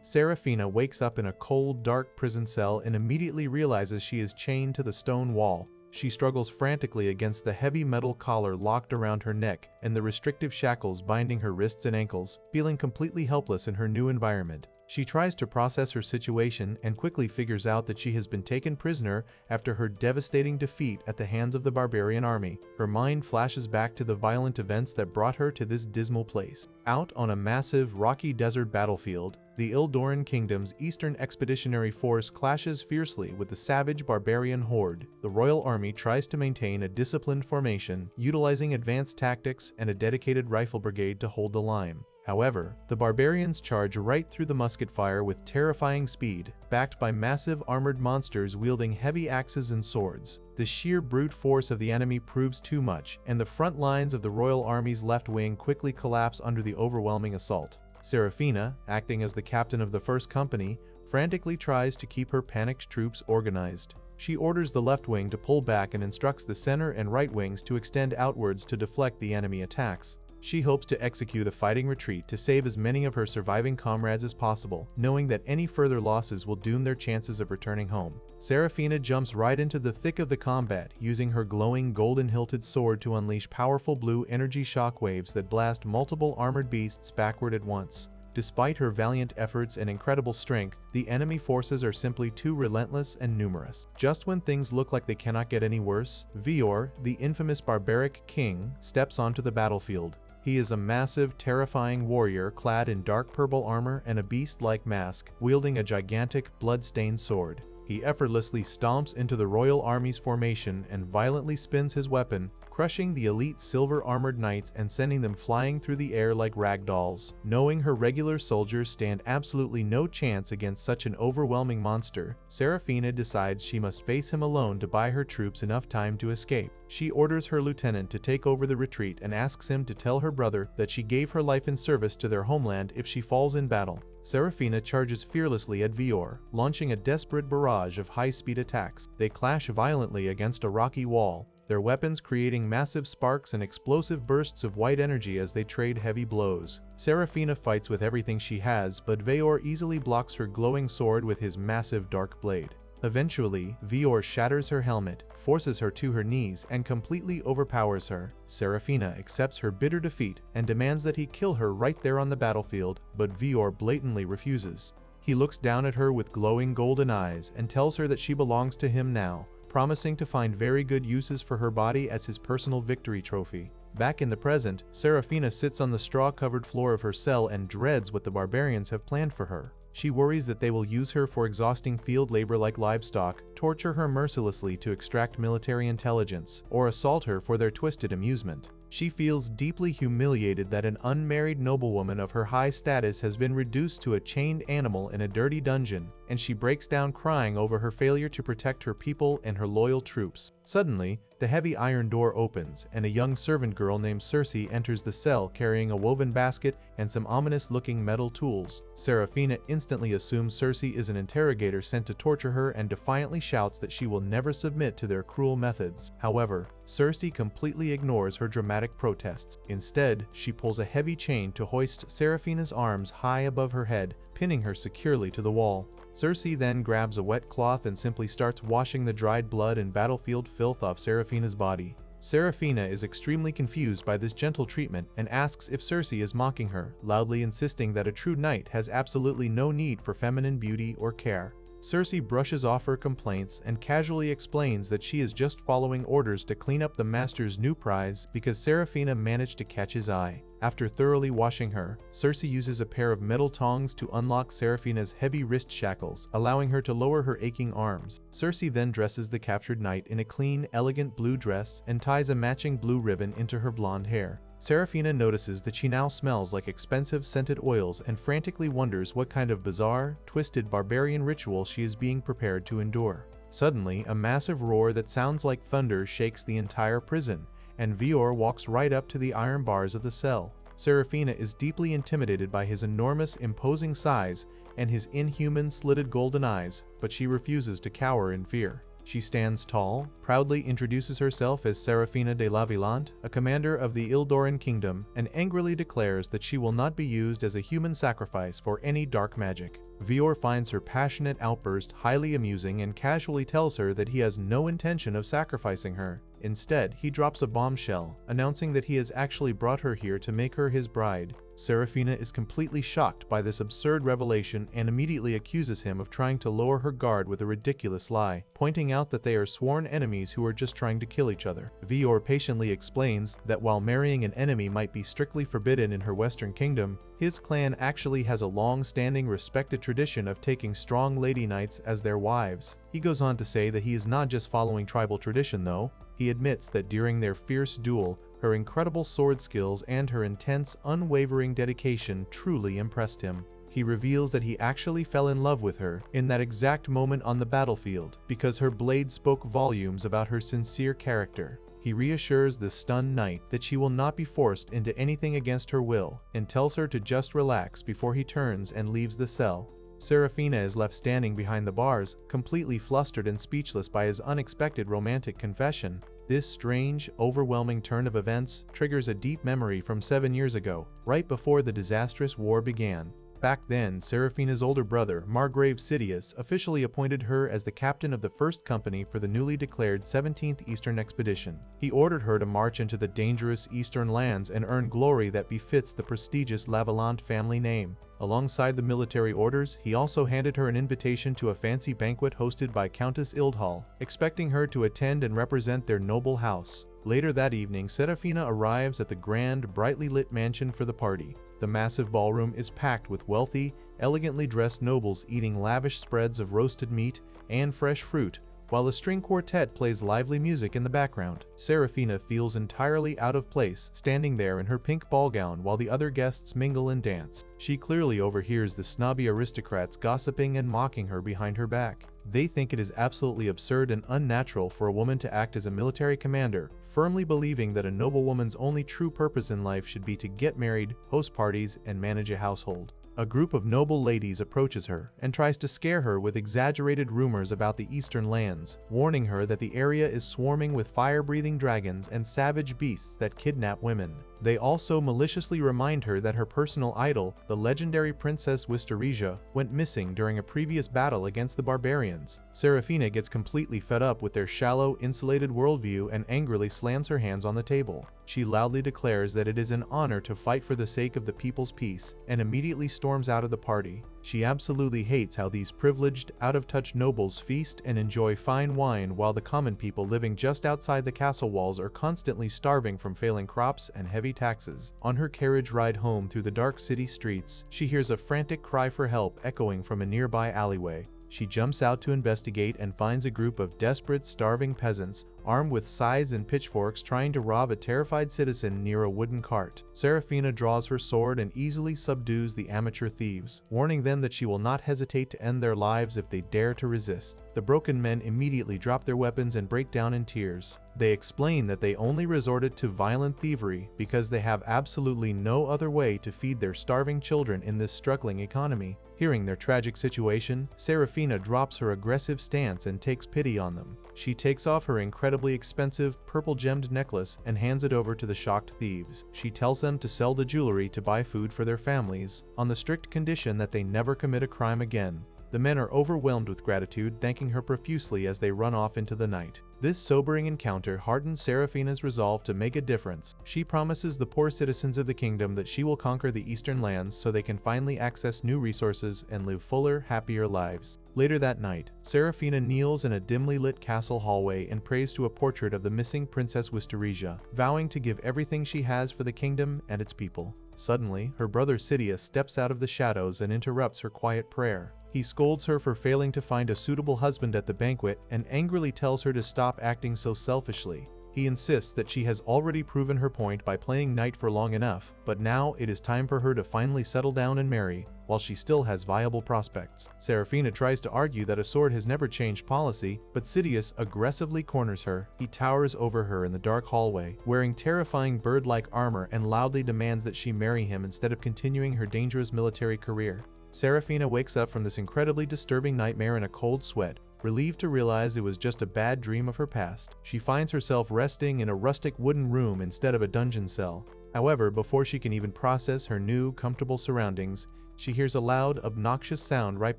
Serafina wakes up in a cold, dark prison cell and immediately realizes she is chained to the stone wall. She struggles frantically against the heavy metal collar locked around her neck and the restrictive shackles binding her wrists and ankles, feeling completely helpless in her new environment. She tries to process her situation and quickly figures out that she has been taken prisoner after her devastating defeat at the hands of the Barbarian army. Her mind flashes back to the violent events that brought her to this dismal place. Out on a massive, rocky desert battlefield, the Ildoran Kingdom's Eastern Expeditionary Force clashes fiercely with the savage Barbarian horde. The Royal Army tries to maintain a disciplined formation, utilizing advanced tactics and a dedicated rifle brigade to hold the line. However, the Barbarians charge right through the musket fire with terrifying speed, backed by massive armored monsters wielding heavy axes and swords. The sheer brute force of the enemy proves too much, and the front lines of the Royal Army's left wing quickly collapse under the overwhelming assault. Serafina, acting as the captain of the first company, frantically tries to keep her panicked troops organized. She orders the left wing to pull back and instructs the center and right wings to extend outwards to deflect the enemy attacks. She hopes to execute a fighting retreat to save as many of her surviving comrades as possible, knowing that any further losses will doom their chances of returning home. Serafina jumps right into the thick of the combat, using her glowing golden-hilted sword to unleash powerful blue energy shockwaves that blast multiple armored beasts backward at once. Despite her valiant efforts and incredible strength, the enemy forces are simply too relentless and numerous. Just when things look like they cannot get any worse, Vior, the infamous barbaric king, steps onto the battlefield. He is a massive, terrifying warrior clad in dark purple armor and a beast-like mask, wielding a gigantic, blood-stained sword. He effortlessly stomps into the Royal Army's formation and violently spins his weapon, crushing the elite silver-armored knights and sending them flying through the air like rag dolls. Knowing her regular soldiers stand absolutely no chance against such an overwhelming monster, Serafina decides she must face him alone to buy her troops enough time to escape. She orders her lieutenant to take over the retreat and asks him to tell her brother that she gave her life in service to their homeland if she falls in battle. Serafina charges fearlessly at Vior, launching a desperate barrage of high-speed attacks. They clash violently against a rocky wall, their weapons creating massive sparks and explosive bursts of white energy as they trade heavy blows. Serafina fights with everything she has, but Vior easily blocks her glowing sword with his massive dark blade. Eventually, Vior shatters her helmet, forces her to her knees, and completely overpowers her. Serafina accepts her bitter defeat and demands that he kill her right there on the battlefield, but Vior blatantly refuses. He looks down at her with glowing golden eyes and tells her that she belongs to him now, promising to find very good uses for her body as his personal victory trophy. Back in the present, Serafina sits on the straw-covered floor of her cell and dreads what the barbarians have planned for her. She worries that they will use her for exhausting field labor like livestock, torture her mercilessly to extract military intelligence, or assault her for their twisted amusement. She feels deeply humiliated that an unmarried noblewoman of her high status has been reduced to a chained animal in a dirty dungeon, and she breaks down crying over her failure to protect her people and her loyal troops. Suddenly, the heavy iron door opens, and a young servant girl named Circe enters the cell carrying a woven basket and some ominous-looking metal tools. Serafina instantly assumes Circe is an interrogator sent to torture her and defiantly shouts that she will never submit to their cruel methods. However, Circe completely ignores her dramatic protests. Instead, she pulls a heavy chain to hoist Serafina's arms high above her head, pinning her securely to the wall. Circe then grabs a wet cloth and simply starts washing the dried blood and battlefield filth off Serafina's body. Serafina is extremely confused by this gentle treatment and asks if Circe is mocking her, loudly insisting that a true knight has absolutely no need for feminine beauty or care. Circe brushes off her complaints and casually explains that she is just following orders to clean up the master's new prize because Serafina managed to catch his eye. After thoroughly washing her, Circe uses a pair of metal tongs to unlock Serafina's heavy wrist shackles, allowing her to lower her aching arms. Circe then dresses the captured knight in a clean, elegant blue dress and ties a matching blue ribbon into her blonde hair. Serafina notices that she now smells like expensive scented oils and frantically wonders what kind of bizarre, twisted barbarian ritual she is being prepared to endure. Suddenly, a massive roar that sounds like thunder shakes the entire prison, and Vior walks right up to the iron bars of the cell. Serafina is deeply intimidated by his enormous, imposing size and his inhuman, slitted golden eyes, but she refuses to cower in fear. She stands tall, proudly introduces herself as Serafina de la Villante, a commander of the Ildoran Kingdom, and angrily declares that she will not be used as a human sacrifice for any dark magic. Vior finds her passionate outburst highly amusing and casually tells her that he has no intention of sacrificing her. Instead, he drops a bombshell, announcing that he has actually brought her here to make her his bride. Serafina is completely shocked by this absurd revelation and immediately accuses him of trying to lower her guard with a ridiculous lie, pointing out that they are sworn enemies who are just trying to kill each other. Vior patiently explains that while marrying an enemy might be strictly forbidden in her Western kingdom, his clan actually has a long-standing respected tradition of taking strong lady knights as their wives. He goes on to say that he is not just following tribal tradition though. He admits that during their fierce duel, her incredible sword skills and her intense, unwavering dedication truly impressed him. He reveals that he actually fell in love with her in that exact moment on the battlefield because her blade spoke volumes about her sincere character. He reassures the stunned knight that she will not be forced into anything against her will and tells her to just relax before he turns and leaves the cell. Serafina is left standing behind the bars, completely flustered and speechless by his unexpected romantic confession. This strange, overwhelming turn of events triggers a deep memory from 7 years ago, right before the disastrous war began. Back then, Serafina's older brother, Margrave Sidious, officially appointed her as the captain of the first company for the newly declared 17th Eastern Expedition. He ordered her to march into the dangerous eastern lands and earn glory that befits the prestigious Lavalante family name. Alongside the military orders, he also handed her an invitation to a fancy banquet hosted by Countess Ildhal, expecting her to attend and represent their noble house. Later that evening, Serafina arrives at the grand, brightly lit mansion for the party. The massive ballroom is packed with wealthy, elegantly dressed nobles eating lavish spreads of roasted meat and fresh fruit, while a string quartet plays lively music in the background. Serafina feels entirely out of place, standing there in her pink ball gown while the other guests mingle and dance. She clearly overhears the snobby aristocrats gossiping and mocking her behind her back. They think it is absolutely absurd and unnatural for a woman to act as a military commander, firmly believing that a noblewoman's only true purpose in life should be to get married, host parties, and manage a household. A group of noble ladies approaches her and tries to scare her with exaggerated rumors about the eastern lands, warning her that the area is swarming with fire-breathing dragons and savage beasts that kidnap women. They also maliciously remind her that her personal idol, the legendary Princess Wisteria, went missing during a previous battle against the Barbarians. Serafina gets completely fed up with their shallow, insulated worldview and angrily slams her hands on the table. She loudly declares that it is an honor to fight for the sake of the people's peace, and immediately storms out of the party. She absolutely hates how these privileged, out-of-touch nobles feast and enjoy fine wine while the common people living just outside the castle walls are constantly starving from failing crops and heavy taxes. On her carriage ride home through the dark city streets, she hears a frantic cry for help echoing from a nearby alleyway. She jumps out to investigate and finds a group of desperate, starving peasants, armed with scythes and pitchforks, trying to rob a terrified citizen near a wooden cart. Serafina draws her sword and easily subdues the amateur thieves, warning them that she will not hesitate to end their lives if they dare to resist. The broken men immediately drop their weapons and break down in tears. They explain that they only resorted to violent thievery because they have absolutely no other way to feed their starving children in this struggling economy. Hearing their tragic situation, Serafina drops her aggressive stance and takes pity on them. She takes off her incredibly expensive, purple-gemmed necklace and hands it over to the shocked thieves. She tells them to sell the jewelry to buy food for their families, on the strict condition that they never commit a crime again. The men are overwhelmed with gratitude, thanking her profusely as they run off into the night. This sobering encounter hardens Serafina's resolve to make a difference. She promises the poor citizens of the kingdom that she will conquer the eastern lands so they can finally access new resources and live fuller, happier lives. Later that night, Serafina kneels in a dimly lit castle hallway and prays to a portrait of the missing Princess Wisteria, vowing to give everything she has for the kingdom and its people. Suddenly, her brother Sidious steps out of the shadows and interrupts her quiet prayer. He scolds her for failing to find a suitable husband at the banquet and angrily tells her to stop acting so selfishly. He insists that she has already proven her point by playing knight for long enough, but now it is time for her to finally settle down and marry, while she still has viable prospects. Serafina tries to argue that a sword has never changed policy, but Sidious aggressively corners her. He towers over her in the dark hallway, wearing terrifying bird-like armor, and loudly demands that she marry him instead of continuing her dangerous military career. Serafina wakes up from this incredibly disturbing nightmare in a cold sweat, relieved to realize it was just a bad dream of her past. She finds herself resting in a rustic wooden room instead of a dungeon cell. However, before she can even process her new, comfortable surroundings, She hears a loud, obnoxious sound right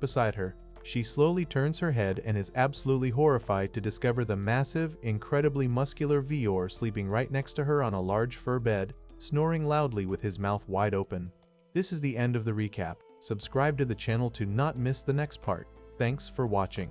beside her. She slowly turns her head and is absolutely horrified to discover the massive, incredibly muscular Vior sleeping right next to her on a large fur bed, snoring loudly with his mouth wide open. This is the end of the recap. Subscribe to the channel to not miss the next part. Thanks for watching.